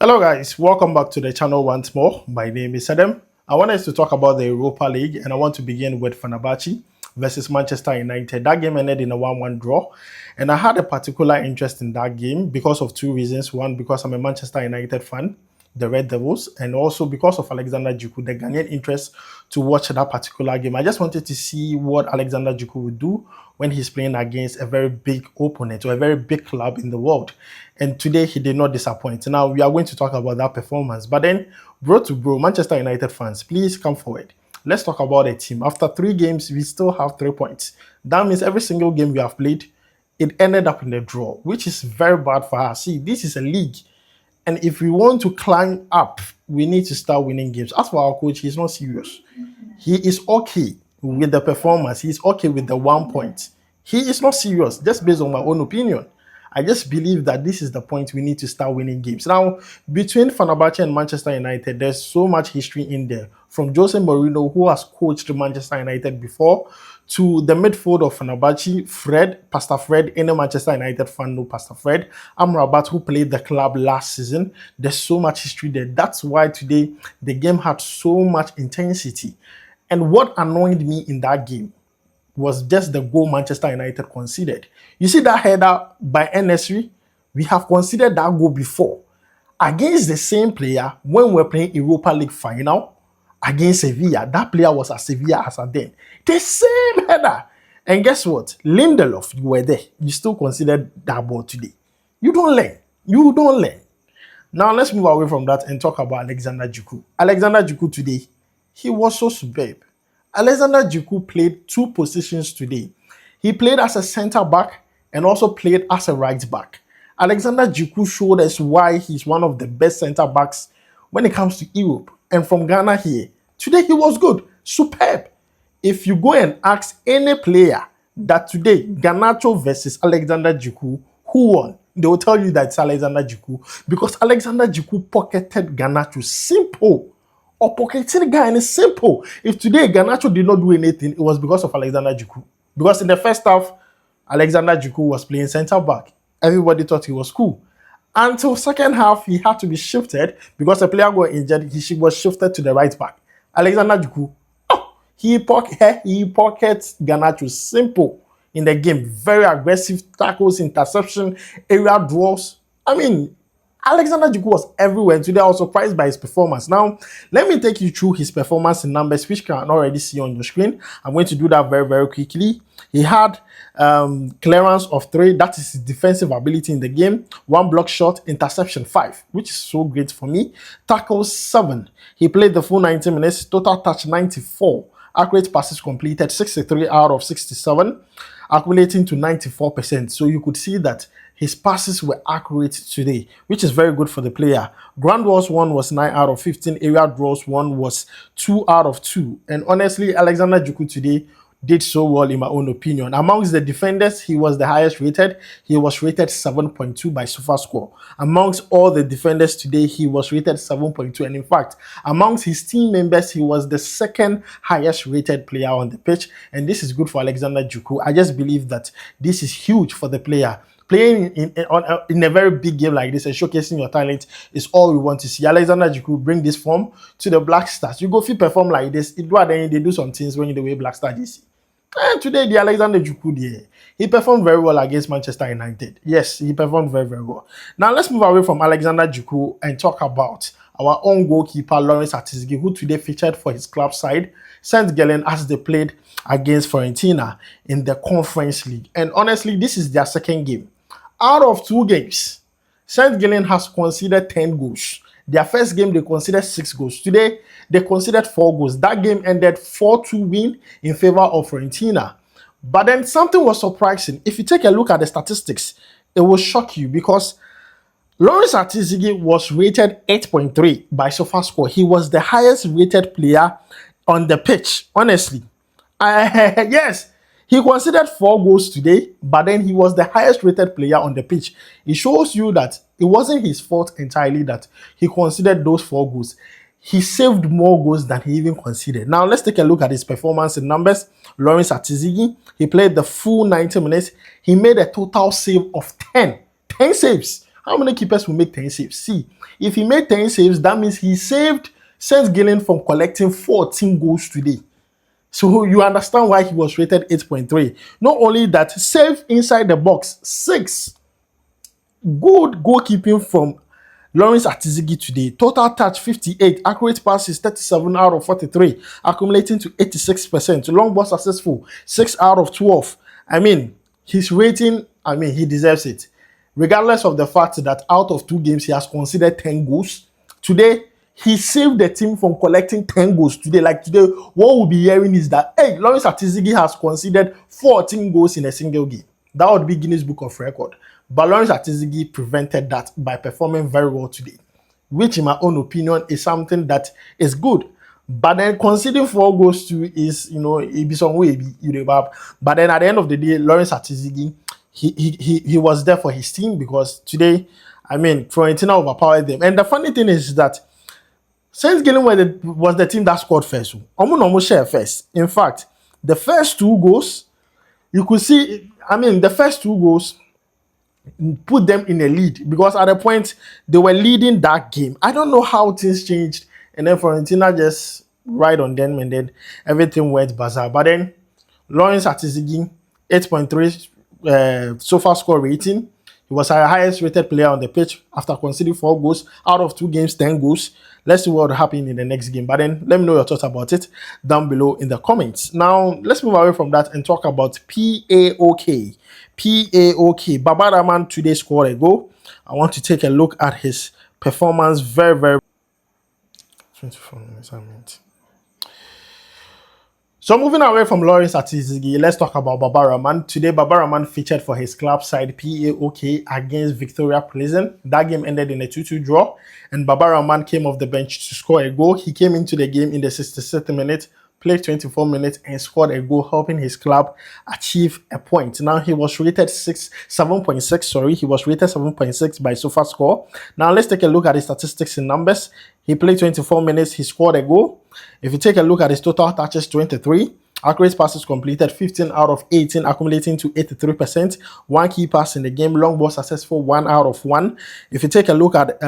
Hello guys, welcome back to the channel once more. My name is Adam. I want us to talk about the Europa League and I want to begin with Fenerbahce versus Manchester United. That game ended in a 1-1 draw and I had a particular interest in that game because of two reasons. One, because I'm a Manchester United fan, the Red Devils, and also because of Alexander Djiku, the Ghanaian interest to watch that particular game. I just wanted to see what Alexander Djiku would do when he's playing against a very big opponent or a very big club in the world. And today he did not disappoint. Now we are going to talk about that performance. But then, bro to bro, Manchester United fans, please come forward. Let's talk about the team. After 3 games, we still have 3 points. That means every single game we have played, it ended up in a draw, which is very bad for us. See, this is a league. And if we want to climb up, we need to start winning games. As for our coach, he's not serious. He is okay with the performance. He's okay with the 1 point. He is not serious, just based on my own opinion. I just believe that this is the point we need to start winning games. Now, between Fenerbahce and Manchester United, there's so much history in there. From Jose Mourinho, who has coached Manchester United before, to the midfield of Fenerbahce, Fred, Pastor Fred, any Manchester United fan know Pastor Fred, Amrabat, who played the club last season. There's so much history there. That's why today the game had so much intensity. And what annoyed me in that game was just the goal Manchester United conceded. You see that header by Enesri? We have conceded that goal before. Against the same player, when we were playing Europa League final against Sevilla, that player was at Sevilla as a then. The same header. And guess what? Lindelof, you were there. You still considered that ball today. You don't learn. You don't learn. Now let's move away from that and talk about Alexander Djiku. Alexander Djiku today, he was so superb. Alexander Djiku played 2 positions today. He played as a centre-back and also played as a right-back. Alexander Djiku showed us why he's one of the best centre-backs when it comes to Europe. And from Ghana here, today he was good, superb. If you go and ask any player that today, Garnacho versus Alexander Djiku, who won? They will tell you that it's Alexander Djiku because Alexander Djiku pocketed Garnacho. Simple. Or pocketing guy, and it's simple. If today Garnacho did not do anything, it was because of Alexander Djiku. Because in the first half, Alexander Djiku was playing centre back. Everybody thought he was cool. Until second half, he had to be shifted because the player got injured. He was shifted to the right back. Alexander Djiku, he pockets Garnacho. Simple in the game. Very aggressive tackles, interception, area draws. I mean, Alexander Djiku was everywhere. Today I was surprised by his performance. Now, let me take you through his performance in numbers, which you can already see on your screen. I'm going to do that very, very quickly. He had clearance of 3. That is his defensive ability in the game. 1 block shot, interception 5, which is so great for me. Tackles 7. He played the full 90 minutes. Total touch 94. Accurate passes completed 63 out of 67, accumulating to 94%. So you could see that his passes were accurate today, which is very good for the player. Ground draws 1 was 9 out of 15. Area draws 1 was 2 out of 2. And honestly, Alexander Djiku today did so well in my own opinion. Amongst the defenders, he was the highest rated. He was rated 7.2 by SofaScore. Amongst all the defenders today, he was rated 7.2. And in fact, amongst his team members, he was the 2nd highest rated player on the pitch. And this is good for Alexander Djiku. I just believe that this is huge for the player. Playing in a very big game like this and showcasing your talent is all we want to see. Alexander Djiku bring this form to the Black Stars. You go fit perform like this. They do some things when you the way Black Stars DC. And today, the Alexander Djiku, he performed very well against Manchester United. Yes, he performed very, very well. Now, let's move away from Alexander Djiku and talk about our own goalkeeper, Ati Zigi, who today featured for his club side, St. Gallen, as they played against Fiorentina in the Conference League. And honestly, this is their 2nd game. Out of 2 games, St. Gallen has conceded 10 goals. Their first game, they conceded 6 goals. Today, they conceded 4 goals. That game ended 4-2 win in favor of Fiorentina. But then something was surprising. If you take a look at the statistics, it will shock you because Ati Zigi was rated 8.3 by SofaScore. He was the highest rated player on the pitch, honestly. Yes, he considered 4 goals today, but then he was the highest rated player on the pitch. It shows you that it wasn't his fault entirely that he considered those 4 goals. He saved more goals than he even considered. Now, let's take a look at his performance in numbers. Ati Zigi, he played the full 90 minutes. He made a total save of 10 saves. How many keepers will make 10 saves? See, if he made 10 saves, that means he saved Saint Gillen from collecting 14 goals today. So you understand why he was rated 8.3. Not only that, save inside the box, 6. Good goalkeeping from Lawrence Ati Zigi today. Total touch 58. Accurate passes 37 out of 43. Accumulating to 86%. Long ball successful 6 out of 12. I mean, his rating, he deserves it. Regardless of the fact that out of 2 games, he has conceded 10 goals. Today, he saved the team from collecting 10 goals today. Like today, what we'll be hearing is that, hey, Lawrence Ati Zigi has conceded 14 goals in a single game. That would be Guinness Book of Record. But Lawrence Ati Zigi prevented that by performing very well today, which in my own opinion is something that is good. But then conceding 4 goals too is, it be some way, but then at the end of the day, Lawrence Ati Zigi, he was there for his team because today, Fiorentina overpowered them. And the funny thing is that Saint Gillen was the team that scored first. Almost share first. In fact, the first 2 goals, you could see, the first 2 goals put them in a lead because at a point they were leading that game. I don't know how things changed, and then Fiorentina just ride on them, and then everything went bizarre. But then Lawrence Ati Zigi, 8.3 so far score rating. He was our highest rated player on the pitch after conceding 4 goals out of 2 games, 10 goals. Let's see what will happen in the next game. But then let me know your thoughts about it down below in the comments. Now, let's move away from that and talk about PAOK. PAOK. Baba Rahman today scored a goal. I want to take a look at his performance. Very 24 minutes. So moving away from Lawrence Ati Zigi, let's talk about Baba Rahman. Today, Baba Rahman featured for his club side PAOK against Viktoria Plzeň. That game ended in a 2-2 draw, and Baba Rahman came off the bench to score a goal. He came into the game in the 66th minute, played 24 minutes, and scored a goal, helping his club achieve a point. Now, he was rated 7.6, he was rated 7.6 by SofaScore. Now, let's take a look at his statistics in numbers. He played 24 minutes, he scored a goal. If you take a look at his total touches, 23. Accurate passes completed, 15 out of 18, accumulating to 83%. 1 key pass in the game, long ball successful, 1 out of 1. If you take a look at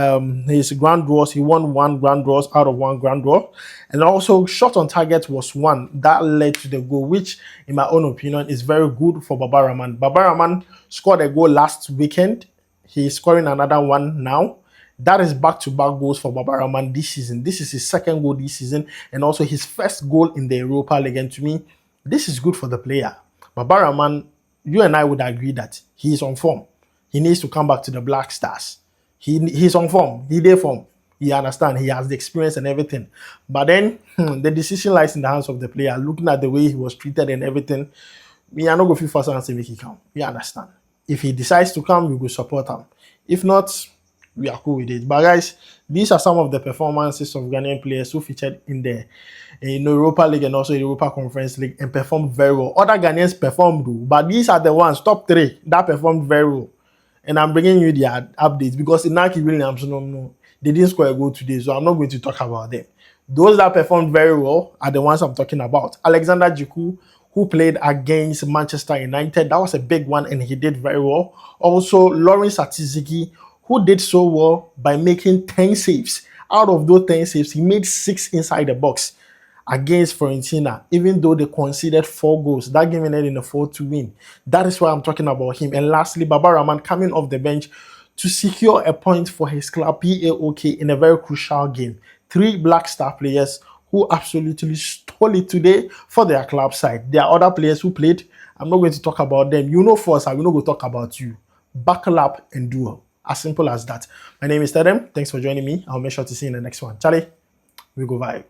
his ground draws, he won 1 ground draws out of 1 ground draw. And also, shot on target was 1. That led to the goal, which, in my own opinion, is very good for Baba Rahman. Baba Rahman scored a goal last weekend. He's scoring another one now. That is back-to-back goals for Baba Rahman this season. This is his 2nd goal this season and also his 1st goal in the Europa League. And to me, this is good for the player. Baba Rahman, you and I would agree that he is on form. He needs to come back to the Black Stars. He's on form. He's there form. You understand? He has the experience and everything. But then, the decision lies in the hands of the player. Looking at the way he was treated and everything, we are not going to force and say make he come. You understand? If he decides to come, we will support him. If not, we are cool with it. But guys, these are some of the performances of Ghanaian players who featured in the Europa League and also the Europa Conference League and performed very well. Other Ghanaians performed, but these are the ones, top 3, that performed very well. And I'm bringing you their updates because Inaki Williams, they didn't score a goal today, so I'm not going to talk about them. Those that performed very well are the ones I'm talking about. Alexander Djiku, who played against Manchester United, that was a big one and he did very well. Also, Lawrence Ati Zigi, who did so well by making 10 saves. Out of those 10 saves, he made 6 inside the box against Fiorentina, even though they conceded 4 goals. That game ended in a 4-2 win. That is why I'm talking about him. And lastly, Baba Rahman coming off the bench to secure a point for his club PAOK in a very crucial game. 3 Black Star players who absolutely stole it today for their club side. There are other players who played. I'm not going to talk about them. You know first, I will not go talk about you. Buckle up and do well. As simple as that. My name is Tedem. Thanks for joining me. I'll make sure to see you in the next one. Charlie, we go vibe.